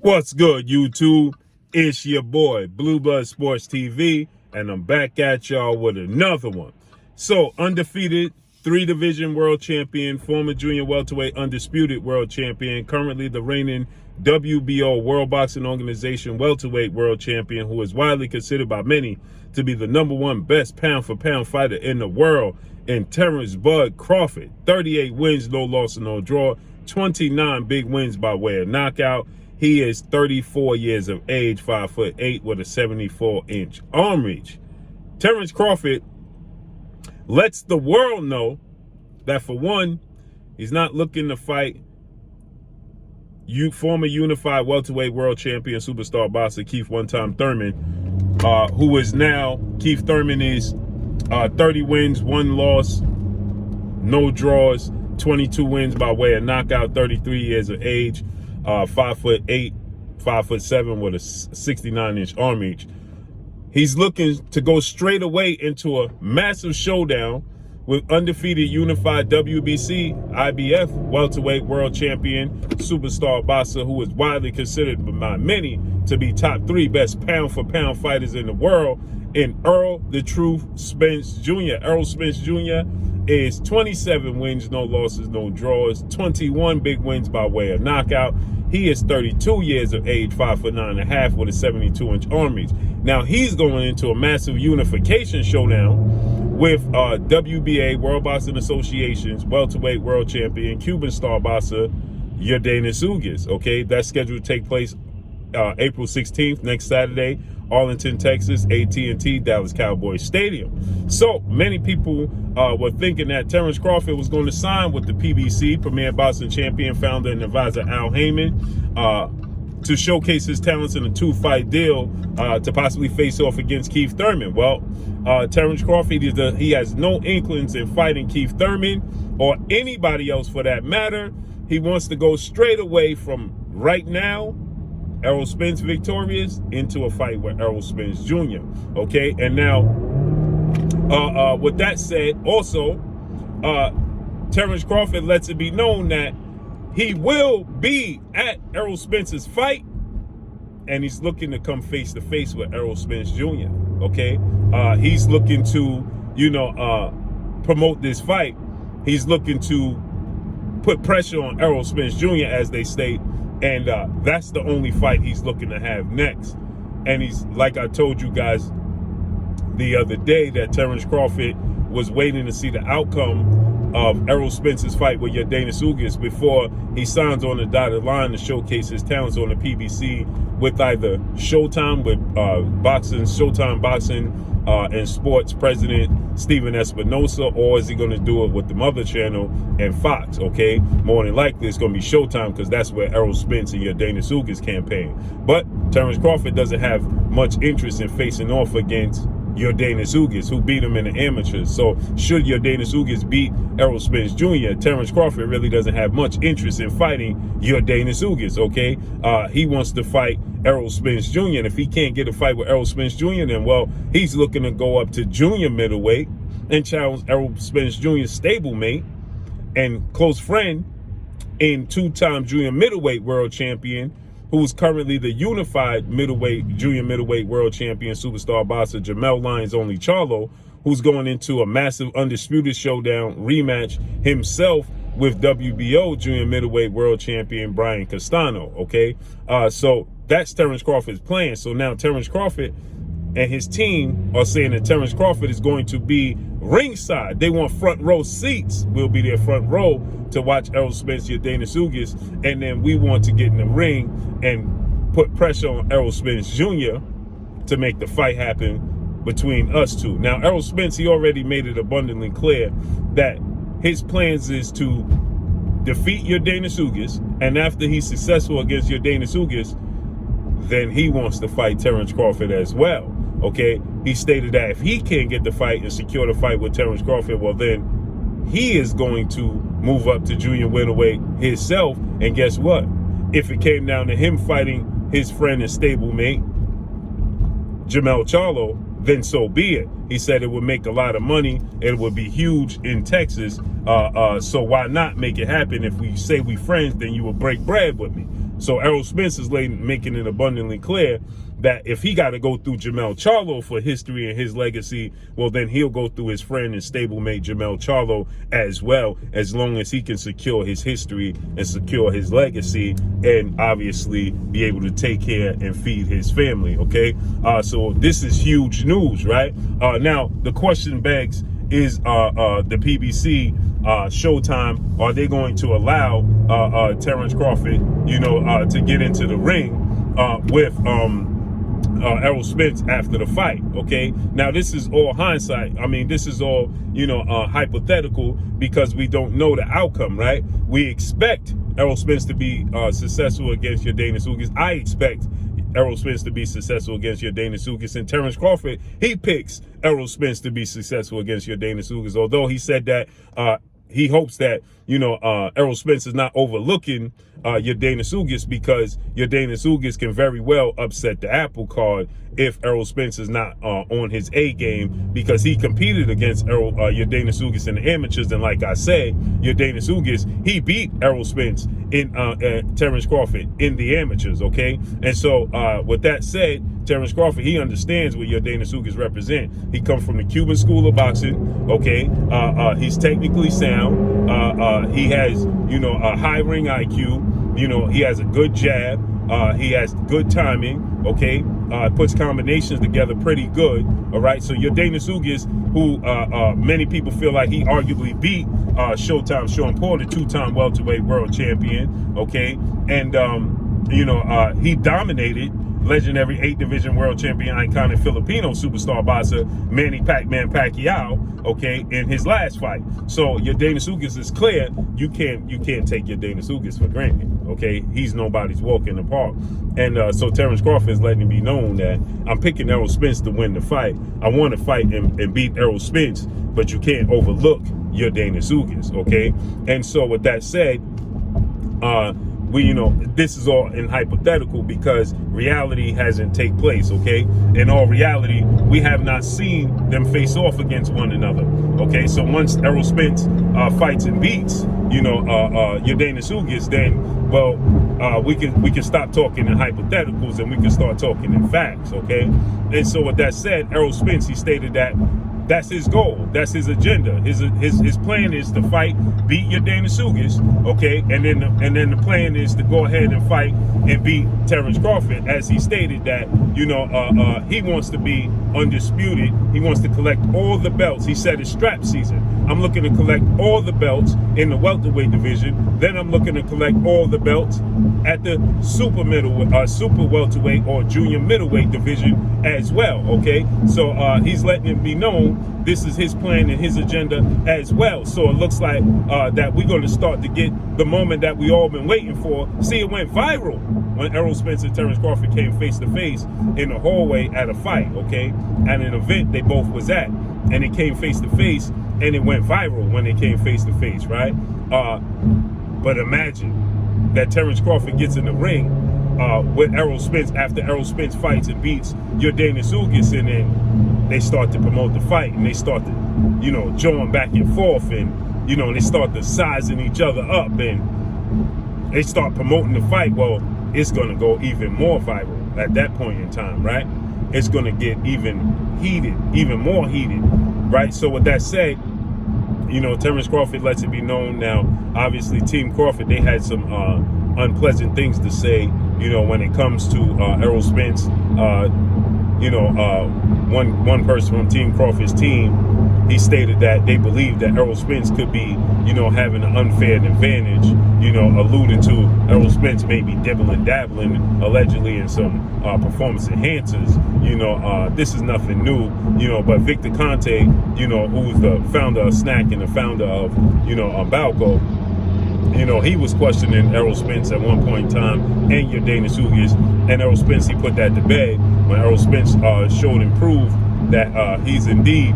What's good, YouTube? It's your boy, Blue Blood Sports TV, and I'm back at y'all with another one. So, undefeated, 3-division world champion, former junior welterweight undisputed world champion, currently the reigning WBO, World Boxing Organization welterweight world champion, who is widely considered by many to be the #1 best pound-for-pound fighter in the world, and Terence Bud Crawford. 38 wins, no loss, and no draw, 29 big wins by way of knockout. He is 34 years of age, 5'8", with a 74-inch arm reach. Terence Crawford lets the world know that, for one, he's not looking to fight former unified welterweight world champion superstar boxer Keith one-time Thurman, who is now, Keith Thurman is 30 wins, 1 loss, no draws, 22 wins by way of knockout, 33 years of age. 5'8", 5'7", with a 69-inch arm reach. He's looking to go straight away into a massive showdown with undefeated unified WBC, IBF welterweight world champion, superstar boxer who is widely considered by many to be top 3 best pound-for-pound fighters in the world, in Errol "The Truth" Spence Jr. Errol Spence Jr. is 27 wins, no losses, no draws, 21 big wins by way of knockout. He is 32 years of age, 5'9.5", with a 72-inch arm reach. Now he's going into a massive unification showdown with WBA, World Boxing Association's welterweight world champion, Cuban star boxer YORDENIS Ugas. Okay, that's scheduled to take place April 16th, next Saturday, Arlington, Texas, AT&T Dallas Cowboys Stadium. So many people were thinking that Terence Crawford was going to sign with the PBC, Premier Boxing Champion, founder and advisor Al Heyman, to showcase his talents in a 2-fight deal to possibly face off against Keith Thurman. Well, Terence Crawford, he has no inklings in fighting Keith Thurman or anybody else for that matter. He wants to go straight away from right now, Errol Spence victorious, into a fight with Errol Spence Jr. Okay, and now, with that said, also, Terence Crawford lets it be known that he will be at Errol Spence's fight, and he's looking to come face to face with Errol Spence Jr. Okay, he's looking to, promote this fight. He's looking to put pressure on Errol Spence Jr., as they state. And that's the only fight he's looking to have next. And he's, like I told you guys the other day, that Terence Crawford was waiting to see the outcome of Errol Spence's fight with YORDENIS Ugas before he signs on the dotted line to showcase his talents on the PBC with either Showtime, with Showtime Boxing and Sports president Stephen Espinosa, or is he going to do it with the mother channel and Fox? Okay, more than likely it's going to be Showtime, because that's where Errol Spence and YORDENIS Ugas campaign. But Terence Crawford doesn't have much interest in facing off against YORDENIS Ugas, who beat him in the amateurs. So should YORDENIS Ugas beat Errol Spence Jr., Terence Crawford really doesn't have much interest in fighting YORDENIS Ugas. Okay, he wants to fight Errol Spence Jr., and if he can't get a fight with Errol Spence Jr., then, well, he's looking to go up to junior middleweight and challenge Errol Spence Jr.'s stablemate and close friend and 2-time junior middleweight world champion, who's currently the unified junior middleweight world champion, superstar boxer Jamel Lyons Only Charlo, who's going into a massive undisputed showdown rematch himself with WBO junior middleweight world champion Brian Castano. Okay, so that's Terence Crawford's plan. So now Terence Crawford and his team are saying that Terence Crawford is going to be ringside. They want front row seats. We'll be there front row to watch Errol Spence, YORDENIS Ugas, and then we want to get in the ring and put pressure on Errol Spence Jr. to make the fight happen between us two. Now, Errol Spence, he already made it abundantly clear that his plans is to defeat YORDENIS Ugas, and after he's successful against YORDENIS Ugas, then he wants to fight Terence Crawford as well. Okay, he stated that if he can't get the fight and secure the fight with Terence Crawford, well, then he is going to move up to junior middleweight himself. And guess what? If it came down to him fighting his friend and stablemate Jamel Charlo, then so be it. He said it would make a lot of money. It would be huge in Texas. So why not make it happen? If we say we friends, then you will break bread with me. So Errol Spence is making it abundantly clear that if he got to go through Jermell Charlo for history and his legacy, well, then he'll go through his friend and stablemate Jermell Charlo as well, as long as he can secure his history and secure his legacy and obviously be able to take care and feed his family, okay? So this is huge news, right? Now, the question begs, is the PBC Showtime, are they going to allow Terence Crawford, to get into the ring with Errol Spence after the fight? Okay, now this is all hindsight. I mean, this is all hypothetical because we don't know the outcome, right? We expect Errol Spence to be successful against Yordenis Ugas. I expect Errol Spence to be successful against Yordenis Ugas, and Terence Crawford, he picks Errol Spence to be successful against Yordenis Ugas, although he said that he hopes that Errol Spence is not overlooking Yordenis Ugas, because Yordenis Ugas can very well upset the apple cart if Errol Spence is not on his A game, because he competed against Yordenis Ugas in the amateurs, and like I said, Yordenis Ugas, he beat Errol Spence in Terence Crawford in the amateurs, okay? And so with that said, Terence Crawford, he understands what Yordenis Ugas represent. He comes from the Cuban school of boxing, okay? He's technically sound. He has, a high ring IQ. He has a good jab. He has good timing, okay? Puts combinations together pretty good, all right? So Yordenis Ugas, who many people feel like he arguably beat Showtime Sean Paul, the two-time welterweight world champion, okay? And, he dominated legendary 8-division world champion, iconic Filipino superstar boxer Manny Pac-Man Pacquiao, okay, in his last fight. So Yordenis Ugas is clear. You can't take Yordenis Ugas for granted, okay? He's nobody's walk in the park. And so Terence Crawford is letting it be known that I'm picking Errol Spence to win the fight. I want to fight and beat Errol Spence, but you can't overlook Yordenis Ugas, okay? And so with that said, this is all in hypothetical because reality hasn't taken place, okay? In all reality, we have not seen them face off against one another, okay? So once Errol Spence fights and beats, Yordenis Ugas, then, well, we can stop talking in hypotheticals and we can start talking in facts, okay? And so with that said, Errol Spence, he stated that that's his goal. That's his agenda. His plan is to fight, beat Yordenis Ugas, okay, and then the plan is to go ahead and fight and beat Terence Crawford, as he stated that he wants to be undisputed. He wants to collect all the belts. He said it's strap season. I'm looking to collect all the belts in the welterweight division. Then I'm looking to collect all the belts at the super welterweight or junior middleweight division as well, okay? So he's letting it be known this is his plan and his agenda as well. So it looks like that we're going to start to get the moment that we all been waiting for. See, it went viral when Errol Spence and Terence Crawford came face to face in the hallway at a fight, okay? At an event they both was at, and it came face to face, and it went viral when they came face to face, right? But imagine that Terence Crawford gets in the ring with Errol Spence after Errol Spence fights and beats Yordenis Ugas, and then they start to promote the fight, and they start to, join back and forth, and, they start to sizing each other up, and they start promoting the fight. Well, it's going to go even more viral at that point in time, right? It's going to get even heated, even more heated, right? So with that said, Terence Crawford lets it be known now. Obviously, Team Crawford, they had some unpleasant things to say, when it comes to Errol Spence. One person from Team Crawford's team, he stated that they believe that Errol Spence could be, having an unfair advantage, alluding to Errol Spence maybe dabbling allegedly in some performance enhancers. This is nothing new, but Victor Conte, who's the founder of Snack and the founder of, Balco, he was questioning Errol Spence at one point in time and Yordenis Ugas, and Errol Spence, he put that to bed when Errol Spence showed and proved that he's indeed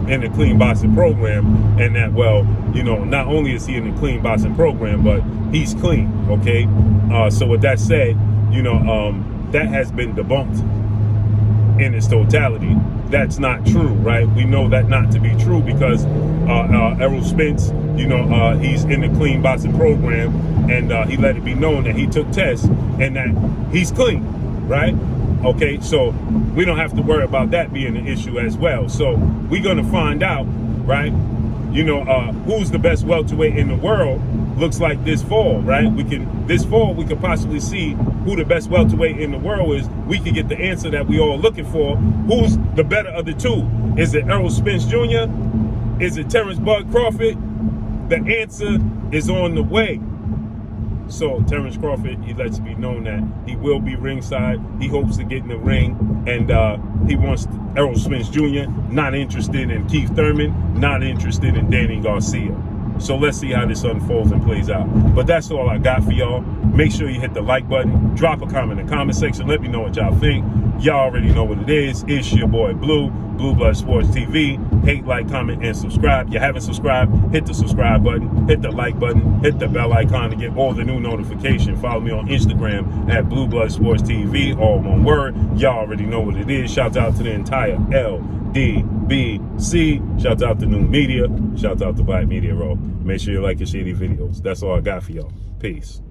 in the clean boxing program, and that, well, not only is he in the clean boxing program, but he's clean, okay? So with that said, that has been debunked in its totality. That's not true, right? We know that not to be true because Errol Spence, you know, he's in the clean boxing program, and he let it be known that he took tests and that he's clean, right? Okay, so we don't have to worry about that being an issue as well. So we're going to find out, right, you know, who's the best welterweight in the world. Looks like this fall, right? This fall we could possibly see who the best welterweight in the world is. We could get the answer that we all looking for. Who's the better of the two? Is it Errol Spence Jr.? Is it Terence Bud Crawford? The answer is on the way. So Terence Crawford, he lets it be known that he will be ringside. He hopes to get in the ring, and he wants Errol Spence Jr. Not interested in Keith Thurman, not interested in Danny Garcia. So let's see how this unfolds and plays out. But that's all I got for y'all. Make sure you hit the like button. Drop a comment in the comment section. Let me know what y'all think. Y'all already know what it is. It's your boy Blue, Blue Blood Sports TV. Hate, like, comment, and subscribe. If you haven't subscribed, hit the subscribe button. Hit the like button. Hit the bell icon to get all the new notifications. Follow me on Instagram at Blue Blood Sports TV. All one word. Y'all already know what it is. Shout out to the entire LDBC. Shout out to New Media. Shout out to Black Media Row. Make sure you like and share these videos. That's all I got for y'all. Peace.